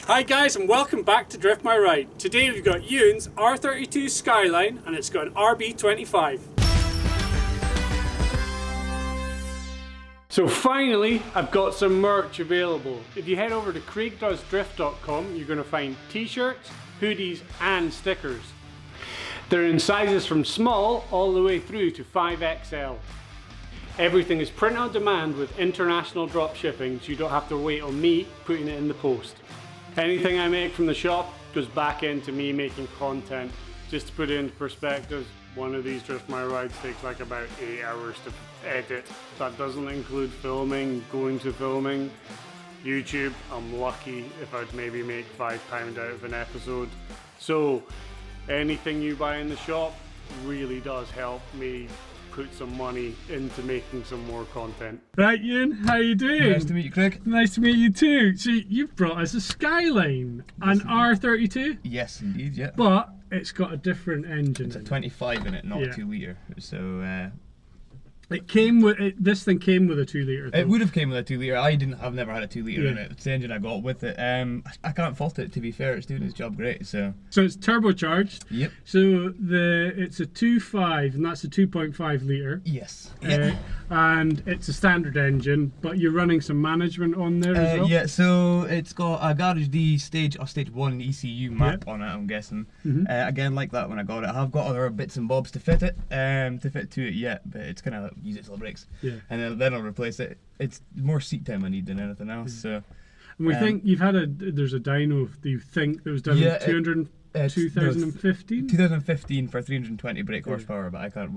Hi guys, and welcome back to Drift My Ride. Today we've got Ewans R32 Skyline and it's got an RB25. So finally, I've got some merch available. If you head over to craigdoesdrift.com, you're going to find t-shirts, hoodies and stickers. They're in sizes from small all the way through to 5XL. Everything is print on demand with international drop shipping, so you don't have to wait on me putting it in the post. Anything I make from the shop goes back into me making content. Just to put it into perspective, one of these Drift My Rides takes like about 8 hours to edit. That doesn't include filming, going to filming. YouTube, I'm lucky if I'd maybe make £5 out of an episode. So anything you buy in the shop really does help me put some money into making some more content. Right, Ewan, how you doing? Nice to meet you, Craig. Nice to meet you too. So you've brought us a Skyline, an R32? Yes, indeed, yeah. But it's got a different engine. It's a 25 in it, not a 2 litre. So it came with this thing came with a 2 litre. It would have came with a 2 litre. I've never had a 2 litre in it. It's the engine I got with it. I can't fault it, to be fair. It's doing its job great. So it's turbocharged. Yep. So it's a 2.5 and that's a 2.5 litre. Yes. And it's a standard engine, but you're running some management on there as well? Yeah, so it's got a Garage D stage 1 ECU map on it, I'm guessing. Again, like that when I got it. I've got other bits and bobs to fit it, to it yet, but it's gonna use its little brakes. Yeah. And then I'll replace it. It's more seat time I need than anything else. So. And we think you've had there's a dyno that you think that was done in 2015? 2015 for 320 brake horsepower, but I can't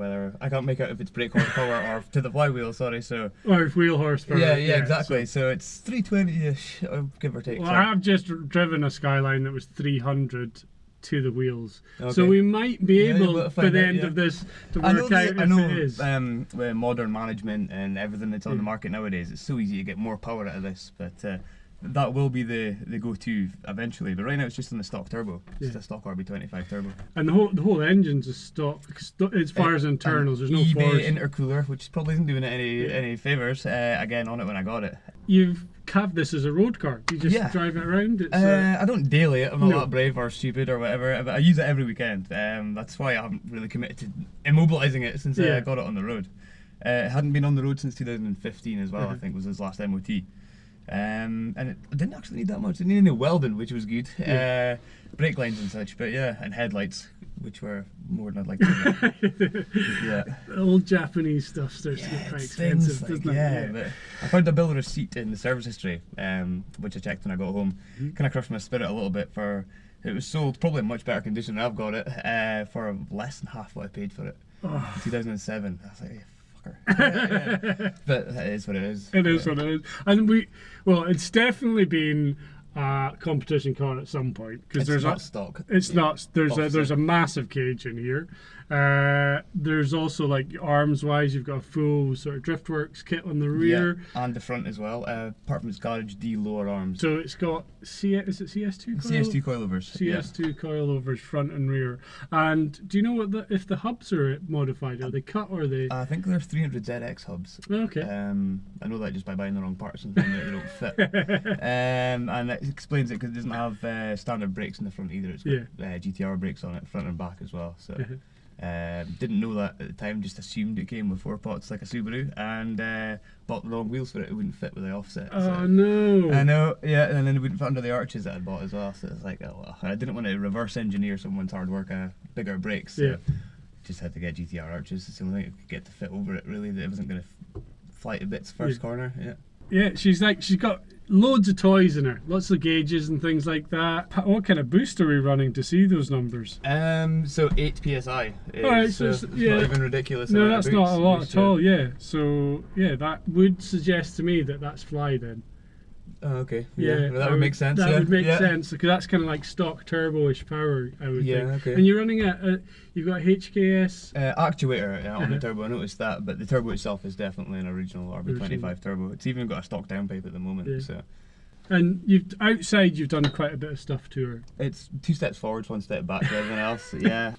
make out if it's brake horsepower or to the flywheel, sorry, so... Or if wheel horsepower. Yeah, exactly, so it's 320-ish, give or take. Well, I've just driven a Skyline that was 300 to the wheels, okay. So we might be able, by the end of this, to work out if it is. With modern management and everything that's on the market nowadays, it's so easy to get more power out of this, but... that will be the go-to eventually, but right now it's just in the stock turbo. It's just a stock RB25 turbo. And the whole engine's a stock as far as internals. There's no force. Intercooler, which probably isn't doing it any favours. Again, on it when I got it. You've calved this as a road car. You just drive it around. I don't daily it. I'm not that brave or stupid or whatever. But I use it every weekend. That's why I haven't really committed to immobilising it since I got it on the road. It hadn't been on the road since 2015 as well. I think was his last MOT. And it didn't actually need that much. It didn't need any welding, which was good. Brake lines and such, but and headlights, which were more than I'd like to. The old Japanese stuff starts to get quite expensive, doesn't it? But I found a bill of receipt in the service history, which I checked when I got home. Kind of crushed my spirit a little bit it was sold probably in much better condition than I've got it, for less than half what I paid for it. In 2007. I was like, but it is what it is. It is what it is. And it's definitely been a competition car at some point, because there's not stock. It's not. There's a massive cage in here. There's also, like, arms wise, you've got a full sort of Driftworks kit on the rear, and the front as well. Apart from its Garage D lower arms. So it's got is it CS2 CS2 coilovers. CS2 coilovers front and rear. And do you know if the hubs are modified? Are they cut or are they? I think there's 300ZX hubs. Okay. I know that just by buying the wrong parts and they don't fit. And it explains it because it doesn't have standard brakes in the front either. It's got GT-R brakes on it, front and back as well. So. Didn't know that at the time, just assumed it came with 4 pots like a Subaru, and bought the wrong wheels for it. It wouldn't fit with the offset. Oh no! I know, and then it wouldn't fit under the arches that I'd bought as well. So it's like, I didn't want to reverse engineer someone's hard work, bigger brakes. So just had to get GT-R arches. It's the only thing I could get to fit over it, really. That it wasn't going to fly to bits first corner. Yeah, she's got loads of toys in her, lots of gauges and things like that. What kind of boost are we running to see those numbers? So 8 psi. Alright, so it's not even ridiculous. No, that's not a lot at all. So that would suggest to me that that's fly then. Oh, okay. Yeah, well, that would make sense. That would make sense, because that's kind of like stock turbo-ish power, I would think. Okay. And you're running you've got a HICAS actuator on the turbo. I noticed that, but the turbo itself is definitely an original RB25 turbo. It's even got a stock downpipe at the moment. So. And you've done quite a bit of stuff to her. It's 2 steps forwards, 1 step back to everything else.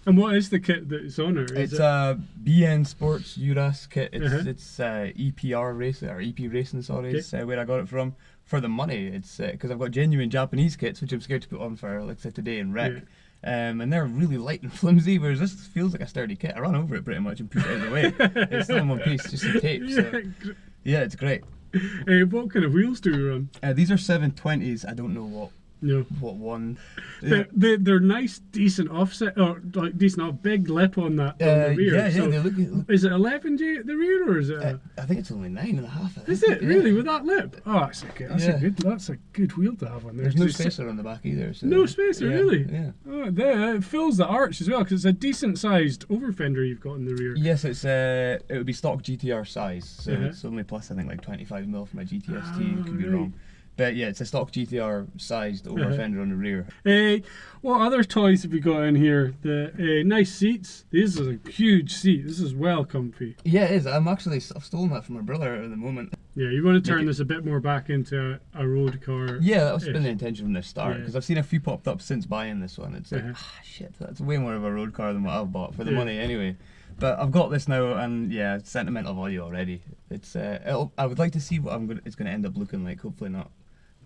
And what is the kit that's on her? It's a BN Sports Uras kit. It's EPR Racing, or EP Racing, sorry. Is where I got it from. for the money, it's because I've got genuine Japanese kits, which I'm scared to put on for, like, say, today in rec. And they're really light and flimsy, whereas this feels like a sturdy kit. I ran over it pretty much and pushed it out of the way. It's still in one piece, just some tape. So. Yeah, it's great. What kind of wheels do you run? These are 720s. I don't know what one. They're nice, decent offset, or like decent, big lip on that on the rear. Yeah, so they look. Is it 11J at the rear, or is it? I think it's only 9.5. Is it really with that lip? Oh, that's a good wheel to have on there. There's no spacer on the back either. So. No spacer, really? Yeah. Oh, there, it fills the arch as well, because it's a decent sized over fender you've got in the rear. Yes, it would be stock GT-R size, so it's only plus I think like 25mm from a GTS-t. Could be wrong. But yeah, it's a stock GT-R sized over fender on the rear. What other toys have we got in here? The nice seats. This is a huge seat. This is well comfy. Yeah, it is. I've stolen that from my brother at the moment. Yeah, you want to turn this a bit more back into a road car. Yeah, that was been the intention from the start, because I've seen a few popped up since buying this one. It's like, shit, that's way more of a road car than what I've bought for the money anyway. But I've got this now, and yeah, sentimental value already. It's I would like to see what it's going to end up looking like. Hopefully not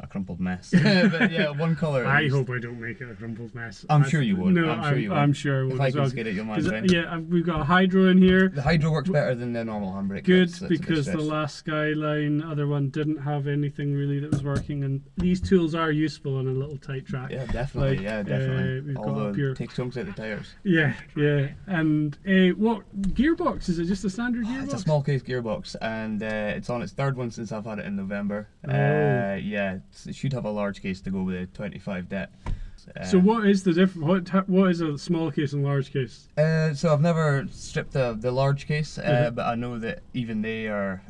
a crumpled mess. But yeah, one colour. I hope I don't make it a crumpled mess. I'm sure you won't. No, I'm sure I won't. If I can get it, you'll mind. Yeah, we've got a hydro in here. The hydro works better than the normal handbrake. Good, because the last Skyline, other one, didn't have anything really that was working, and these tools are useful on a little tight track. Yeah, definitely. Definitely. We've got up here. Take chunks out the tyres. Yeah. And what gearbox is it? Just a standard gearbox? It's a small case gearbox, and it's on its third one since I've had it in November. Yeah. It should have a large case to go with a 25 det. So what is the difference? What is a small case and large case? So I've never stripped the large case, but I know that even they are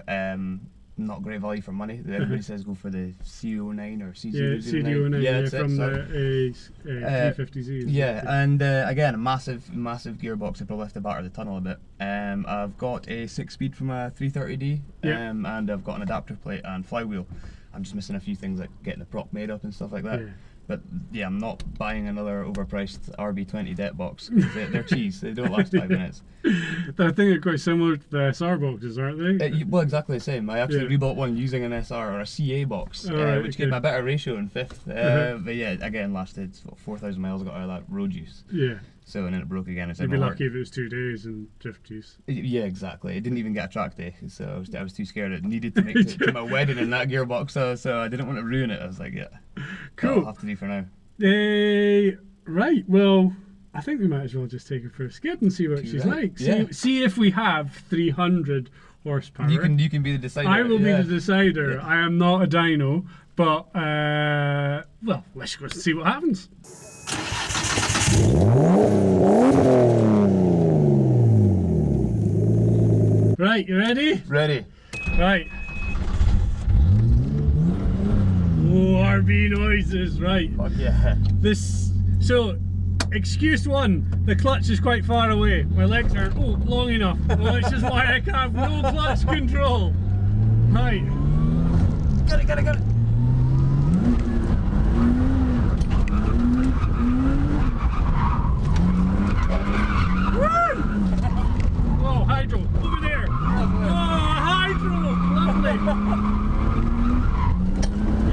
not great value for money. Everybody says go for the CO9 or C09. Yeah, CD09 from the 350Z. Yeah, and again, a massive gearbox to probably have to batter the tunnel a bit. I've got a 6-speed from a 330D, and I've got an adapter plate and flywheel. I'm just missing a few things like getting the prop made up and stuff like that. But yeah, I'm not buying another overpriced RB20 det box, because they're cheese. They don't last 5 minutes. I think they're quite similar to the SR boxes, aren't they? Well, exactly the same. I actually rebought one using an SR or a CA box, which gave me a better ratio in 5th. But yeah, again, lasted 4,000 miles. I got out of that road use. Yeah. So, and then it broke again. You'd be lucky if it was 2 days in drift use. Yeah, exactly. It didn't even get a track day, so I was too scared. It needed to make it to my wedding in that gearbox, so I didn't want to ruin it. I was like, yeah, cool. That'll have to do for now. Right, well, I think we might as well just take her for a skid and see what she's like. See if we have 300 horsepower. You can be the decider. I will be the decider. I am not a dyno, but well, let's go see what happens. Right, you ready? Ready. Right. Oh, RB noises, right. Fuck yeah. So, excuse one, the clutch is quite far away. My legs aren't long enough. Well, which is why I have no clutch control. Right. Got it. Oh, hydro, over there. Oh, hydro, lovely.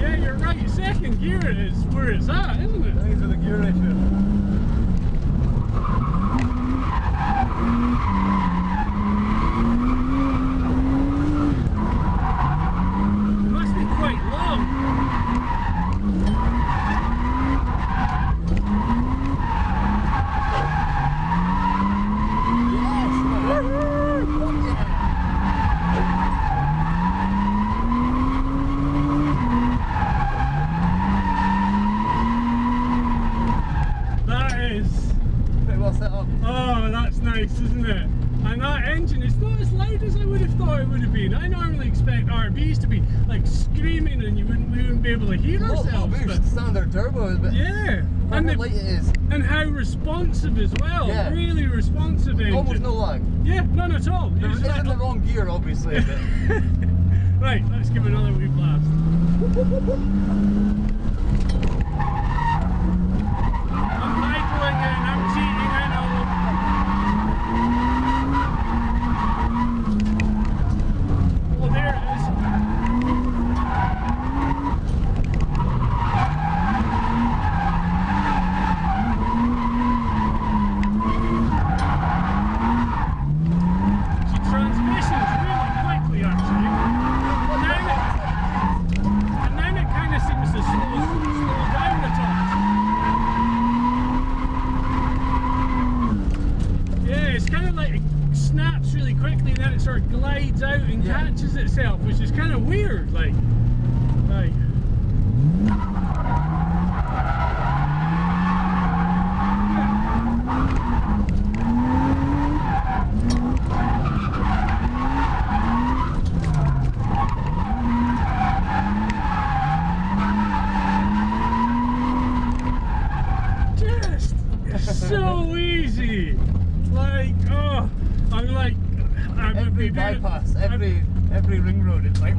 Yeah, you're right. Second gear is where it's at, isn't it? Thanks for the gear ratio. It must be quite long. Isn't it? And that engine is not as loud as I would have thought it would have been. I normally expect RBs to be like screaming and we wouldn't be able to hear ourselves. But standard turbo, but yeah, and how light it is, and how responsive as well. Yeah. Really responsive engine. Almost no lag. Yeah, none at all. It was in the wrong gear, obviously. But... Right, let's give it another wee blast. I'm idling and I'm cheating, I know. Oh, there it is. stops really quickly and then it sort of glides out and catches itself, which is kind of weird. Like. So easy, like, oh, I'm like, every bypass, every ring road, it's like,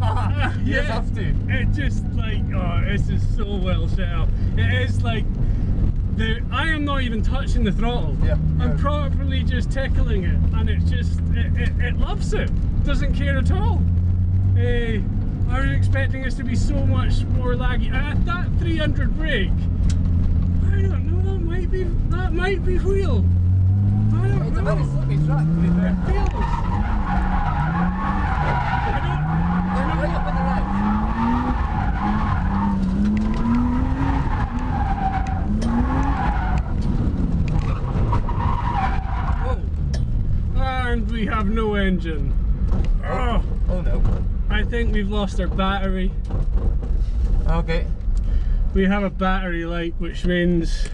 you just have to. It just like, oh, this is so well set up. It is like, I am not even touching the throttle. I'm properly just tickling it, and it's just, it loves it. Doesn't care at all. I was expecting this to be so much more laggy. That 300 brake, I don't know. That might be wheel. I don't know. It's a very slippy track, to be fair. It feels. Right up in the right. Whoa. And we have no engine. Oh no. I think we've lost our battery. Okay. We have a battery light, which means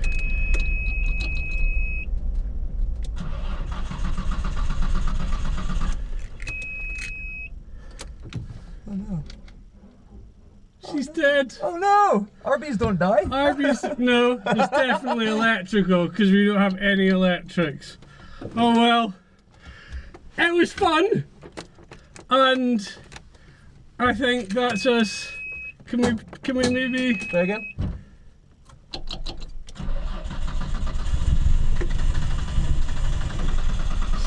she's dead. Oh no! RBs don't die. RBs, no, it's definitely electrical because we don't have any electrics. Oh well, it was fun, and I think that's us. Can we maybe try again?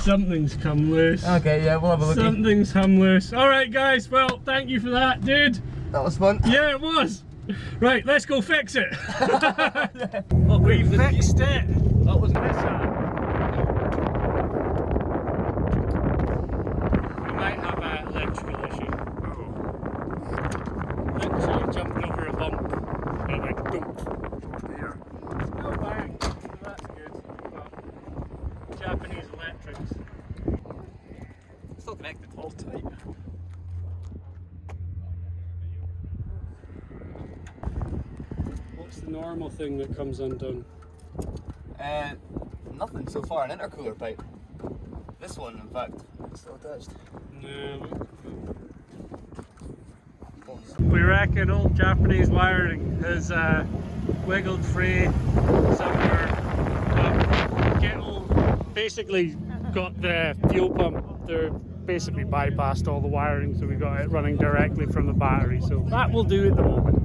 Something's come loose. Okay, yeah, we'll have a look. Something's come loose. All right, guys. Well, thank you for that, dude. That was fun. Yeah, it was. Right, let's go fix it. Well, we fixed it. That was Nissan. We might have an electrical issue. Literally jumping over a bump. And like, doop. No bang. That's good. Well, Japanese electrics. still connected. All tight. What's the normal thing that comes undone? Nothing so far, an intercooler pipe. This one, in fact, it's still attached. No. We reckon old Japanese wiring has wiggled free somewhere. Basically got the fuel pump. They're basically bypassed all the wiring, so we got it running directly from the battery. So that will do at the moment.